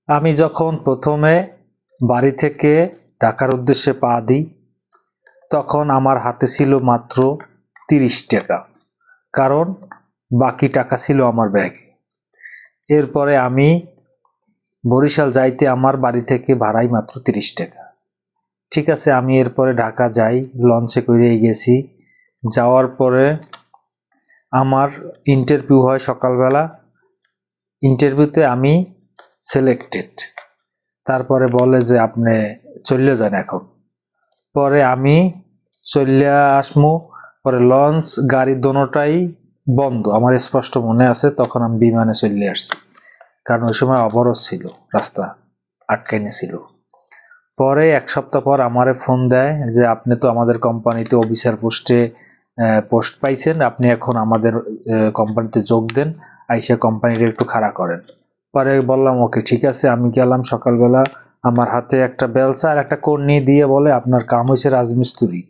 আমি যখন প্রথমে বাড়ি থেকে ঢাকার উদ্দেশ্যে পা দিই, তখন আমার হাতে ছিল মাত্র ৩০ টাকা, কারণ বাকি টাকা ছিল আমার ব্যাগে। এরপরে আমি বরিশাল যাইতে আমার বাড়ি থেকে ভাড়াই মাত্র ৩০ টাকা। ঠিক আছে, আমি এরপরে ঢাকা যাই, লঞ্চে করেই গেছি। যাওয়ার পরে আমার ইন্টারভিউ হয় সকালবেলা। ইন্টারভিউতে আমি সিলেক্টেড। তারপরে বলে যে আপনি চলে যান এখন। পরে আমি চলে আসমু। পরে লঞ্চ গাড়ি দোনোটাই বন্ধ, আমার স্পষ্ট মনে আছে। তখন আমি বিমানে চলে আসছি, কারণ ওই সময় অবরোধ ছিল, রাস্তা আটকাইনে ছিল। পরে এক সপ্তাহ পর আমারে ফোন দেয় যে আপনি তো আমাদের কোম্পানিতে অফিসার পোস্টে পোস্ট পাইছেন, আপনি এখন আমাদের কোম্পানিতে যোগ দেন, আইসা কোম্পানিটা একটু খাড়া করেন। পরে বললাম ওকে ঠিক আছে। আমি গেলাম সকালবেলা, আমার হাতে একটা বেলসা আর একটা কর্নি দিয়ে বলে আপনার কাম হয়েছে রাজমিস্ত্রি।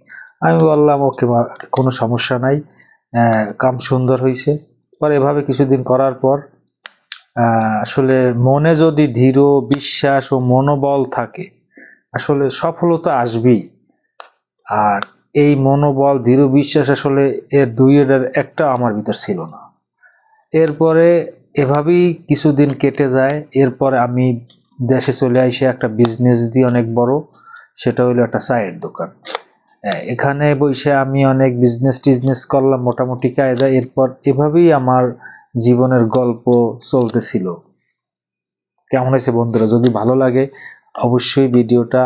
আমি বললাম ওকে, কোনো সমস্যা নাই, কাম সুন্দর হয়েছে। পরে এভাবে কিছুদিন করার পর আসলে মনে যদি দৃঢ় বিশ্বাস ও মনোবল থাকে, আসলে সফলতা আসবেই। আর এই মনোবল দৃঢ় বিশ্বাস আসলে এর দুইয়ের একটা আমার ভিতর ছিল না। এরপরে এভাবেই কিছুদিন কেটে যায়। এরপরে আমি দেশে চলে আইসে একটা বিজনেস দিই অনেক বড়, সেটা হলো একটা চায়ের দোকান। এখানে বসে আমি অনেক বিজনেস করলাম মোটামুটি কায়দায়। এরপর এভাবেই আমার জীবনের গল্প চলতেছিল। কেমন হয়েছে বন্ধুরা? যদি ভালো লাগে অবশ্যই ভিডিওটা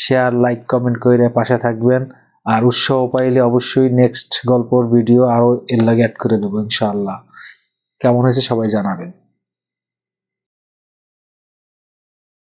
শেয়ার, লাইক, কমেন্ট করে পাশে থাকবেন। আর উৎসাহ পাইলে অবশ্যই নেক্সট গল্পর ভিডিও আরো এর লাগে অ্যাড করে দেবো ইনশাআল্লাহ। কেমন হয়েছে সবাই জানাবেন।